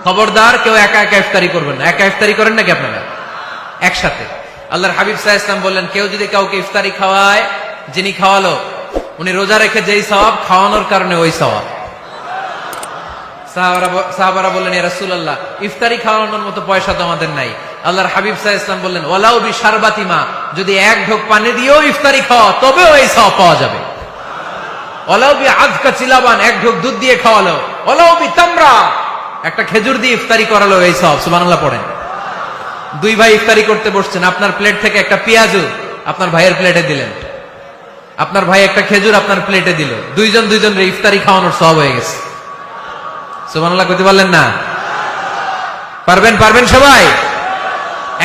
খবরদার কেউ একা একা ইফতারি করবেন না। একা ইফতারি করেন নাকি আপনারা? একসাথে। আল্লাহর হাবিব সাল্লাল্লাহু আলাইহি ওয়াসাল্লাম বললেন, কেউ যদি কাউকে ইফতারি খাওয়ায়, যিনি খাওয়ালো উনি রোজা রেখে যেই সওয়াব, খাওয়ানোর কারণে ওই সওয়াব। সাহাবারা বললেন, ইয়া রাসূলুল্লাহ, ইফতারি খাওয়ানোর মতো পয়সা তো আমাদের নাই। আল্লাহর হাবিব সাল্লাল্লাহু আলাইহি ওয়াসাল্লাম বললেন, ওয়ালাউ বিশারবাতিমা, যদি এক ঢোক পানি দিয়েও ইফতারি খাওয়া তবেও এই সওয়াব পাওয়া যাবে। ওয়ালাউ বিআযকা চিলাবান, এক ঢোক দুধ দিয়ে খাওয়ালো। ওয়ালাউ বিতামরা, একটা খেজুর দিয়ে ইফতারি করালো, এই সওয়াব। সুবহানাল্লাহ পড়েন। দুই ভাই ইফতারি করতে বসছেন, আপনার প্লেট থেকে একটা পেঁয়াজু আপনার ভাইয়ের প্লেটে দিলেন, আপনার ভাই একটা খেজুর আপনার প্লেটে দিল, দুইজনের ইফতারি খাওয়ানোর সওয়াব হয়ে গেছে। সুবহানাল্লাহ কইতে পারলেন না? পারবেন সবাই?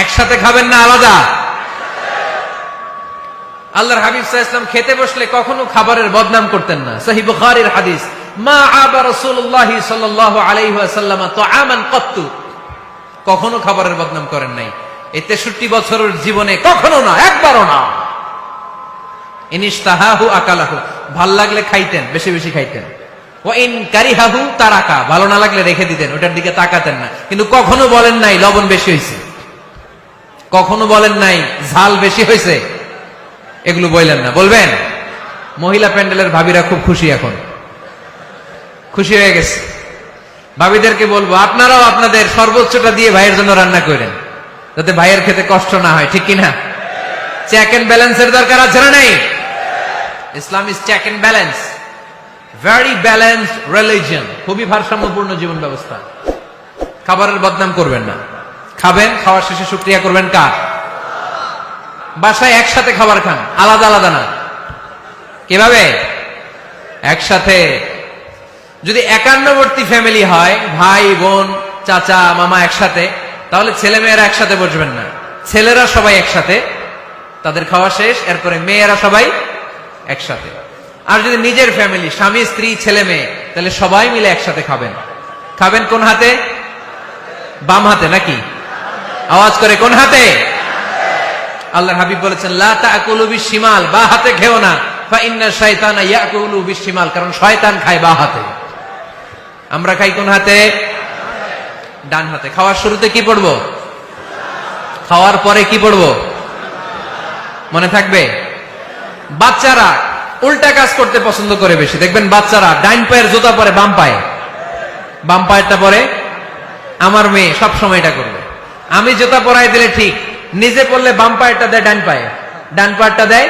একসাথে খাবেন না আলাদা? আল্লাহর হাবিব সাল্লাল্লাহু আলাইহি ওয়াসাল্লাম খেতে বসলে কখনো খাবারের বদনাম করতেন না। সহিহ বুখারীর হাদিস, মা আবা রাসূলুল্লাহ সাল্লাল্লাহু আলাইহি ওয়াসাল্লাম তুআমান কাত্তু, কখনো খাবারের বদনাম করেন নাই। এই 63 বছরের জীবনে কখনো না, একবারও না। ইনিশতাহাহু আকালাহু, ভাল লাগলে খাইতেন, বেশি বেশি খাইতেন। ওয়া ইন কারিহাহু তারাকা, ভালো না লাগলে রেখে দিতেন, ওটার দিকে তাকাতেন না। কিন্তু কখনো বলেন নাই লবণ বেশি হয়েছে, কখনো বলেন নাই ঝাল বেশি হয়েছে, এগুলো বললেন না। বলবেন? মহিলা প্যান্ডেলের ভাবিরা খুব খুশি, এখন খুশি হয়ে গেছে। ভাবিদেরকে বলবো, আপনারাও আপনাদের সর্বোচ্চটা দিয়ে ভাইয়ের জন্য রান্না করেন, যাতে ভাইয়ের খেতে কষ্ট না হয়, ঠিক কিনা? চেক এন্ড ব্যালেন্সের দরকার আছে না নাই? Islam is check and balance, very balanced religion, খুবই ভারসাম্যপূর্ণ জীবন ব্যবস্থা। খাবারের বদনাম করবেন না, খাবেন, খাওয়ার শেষে শুকরিয়া করবেন কার? বাসায় একসাথে খাবার খান, আলাদা আলাদা না। কিভাবে? একসাথে। যদি একান্নবর্তী ফ্যামিলি হয়, ভাই বোন চাচা মামা একসাথে, তাহলে ছেলে মেয়েরা একসাথে বসবেন না। ছেলেরা সবাই একসাথে, তাদের খাওয়া শেষ, এরপরে মেয়েরা সবাই একসাথে। আর যদি নিজের ফ্যামিলি, স্বামী স্ত্রী ছেলে মেয়ে, তাহলে সবাই মিলে একসাথে খাবেন। খাবেন কোন হাতে? বাম হাতে নাকি? আওয়াজ করে, কোন হাতে? আল্লাহর হাবিব বলেছেন, লা তাকুলু বিশিমাল, বা হাতে খেও না, ফা ইন্না শাইতানা ইয়াকুলু বিশিমাল, কারণ শয়তান খায় বা হাতে। আমরা খাই কোন হাতে? ডান হাতে। খাওয়ার শুরুতে কি পড়বো? খাওয়ার পরে কি পড়বো? মনে থাকবে? বাচ্চারা উল্টা কাজ করতে পছন্দ করে বেশি। দেখবেন বাচ্চারা ডাইন পায়ের জুতা পরে বাম পায়ে, বাম পায়েরটা পরে। আমার মেয়ে সব সময় এটা করবে। আমি জুতা পরাই দিলে ঠিক, নিজে পড়লে বাম পায়েরটা দেয় ডান পায়ে, ডান পায়েরটা দেয়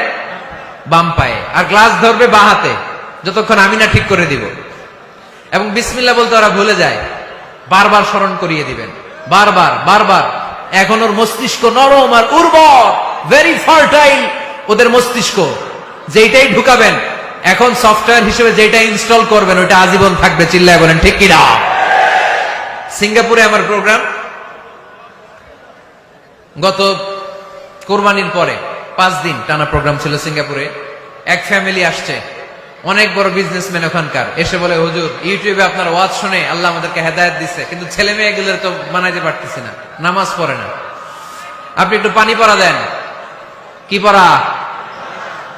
বাম পায়ে, আর গ্লাস ধরবে বাঁ হাতে, যতক্ষণ আমি না ঠিক করে দিব। এবং বিসমিল্লাহ বলতে ওরা ভুলে যায়, বারবার স্মরণ করিয়ে দিবেন, বারবার বারবার। এখন ওর মস্তিষ্ক নরম আর উর্বর, ভেরি ফার্টাইল ওদের মস্তিষ্ক। যেইটাই ঢুকাবেন, এখন সফটওয়্যার হিসেবে যেটা ইনস্টল করবেন, ওটা আজীবন থাকবে। চিল্লায় বলেন ঠিক কিনা? সিঙ্গাপুরে আমার প্রোগ্রাম, গত কোরবানির পরে 5 দিন টানা প্রোগ্রাম ছিল সিঙ্গাপুরে। এক ফ্যামিলি আসছে, অনেক বড় বিজনেসম্যান ওখানকার, এসে বলে, হুজুর ইউটিউবে আপনার ওয়াজ শুনে আল্লাহ আমাদেরকে হেদায়েত দিচ্ছে, কিন্তু ছেলে মেয়েগুলোর তো বানাইতে পারতেছি না, নামাজ পড়ে না, আপনি একটু পানি পড়া দেন। কি পড়া?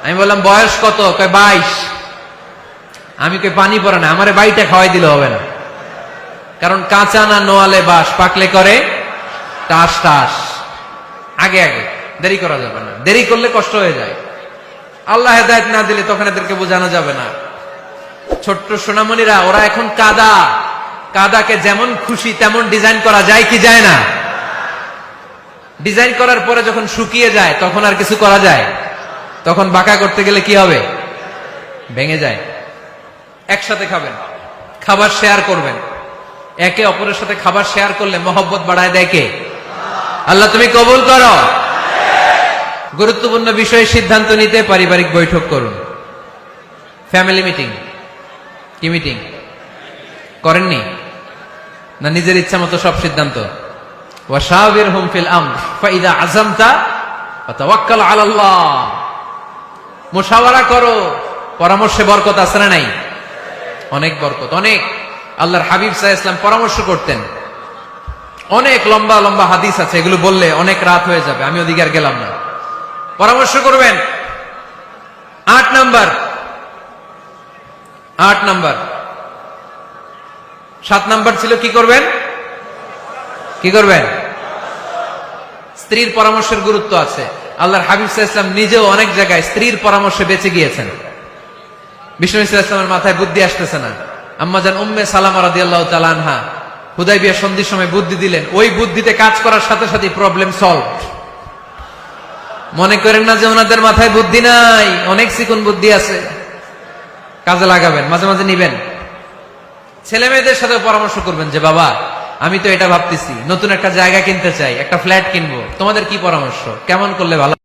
আমি বললাম বয়স কত? কয় 22। আমি কই পানি পড়ে না, আমারে বাইটা খাওয়াই দিলে হবে না, কারণ কাঁচা না নোয়ালে বাস, পাকলে করে টাস টাস। আগে আগে দেরি করা যাবে না, দেরি করলে কষ্ট হয়ে যায়। আল্লাহ হেদায়েত না দিলে তখন এদেরকে বোঝানো যাবে না। ছোট্ট সোনামণিরা, ওরা এখন কাদা, কাদাকে যেমন খুশি তেমন ডিজাইন করা যায় কি যায় না? ডিজাইন করার পরে যখন শুকিয়ে যায়, তখন আর কিছু করা যায়? তখন বাঁকা করতে গেলে কি হবে? ভেঙে যায়। একসাথে খাবেন, খাবার শেয়ার করবেন। একে অপরের সাথে খাবার শেয়ার করলে মহব্বত বাড়ায় দেয় কে? আল্লাহ তুমি কবুল করো। গুরুত্বপূর্ণ বিষয়ে সিদ্ধান্ত নিতে পারিবারিক বৈঠক করুন। Family meeting. কি মিটিং করেননি? না নিজের ইচ্ছা মতো সব সিদ্ধান্ত? ওয়াশাবিরহুম ফিল আমর ফাইদা আযামতা ফাতাওয়াক্কাল আলাল্লাহ। মুশাওয়ারা করো, পরামর্শে বরকত আছে না নাই? অনেক বরকত, অনেক। আল্লাহর হাবিব সাল্লাল্লাহু আলাইহি ওয়াসাল্লাম পরামর্শ করতেন। অনেক লম্বা লম্বা হাদিস আছে, এগুলো বললে অনেক রাত হয়ে যাবে, আমি ওদিকে আর গেলাম না। পরামর্শ করবেন। 8 নাম্বার 7 নাম্বার ছিল কি করবেন? কি করবেন? স্ত্রীর পরামর্শের গুরুত্ব আছে। আল্লাহর হাবিব সাল্লাল্লাহু আলাইহি ওয়াসাল্লাম নিজেও অনেক জায়গায় স্ত্রীর পরামর্শে বেঁচে গিয়েছেন। বিষ্ণু সাল্লাল্লাহু আলাইহি ওয়াসাল্লামের মাথায় বুদ্ধি আসতেছে না, আম্মাজান উম্মে সালামা রাদিয়াল্লাহু তাআলা আনহা হুদায়বিয়া সন্ধির সময় বুদ্ধি দিলেন, ওই বুদ্ধিতে কাজ করার সাথে সাথে প্রবলেম সলভ। মনে করেন না যে ওনাদের মাথায় বুদ্ধি নাই, অনেক চিকন বুদ্ধি আছে, কাজে লাগাবেন, মাঝে মাঝে নিবেন। ছেলে মেয়েদের সাথে পরামর্শ করবেন যে বাবা আমি তো এটা ভাবতেছি, নতুন একটা জায়গা কিনতে চাই, একটা ফ্ল্যাট কিনবো, তোমাদের কি পরামর্শ, কেমন করলে ভালো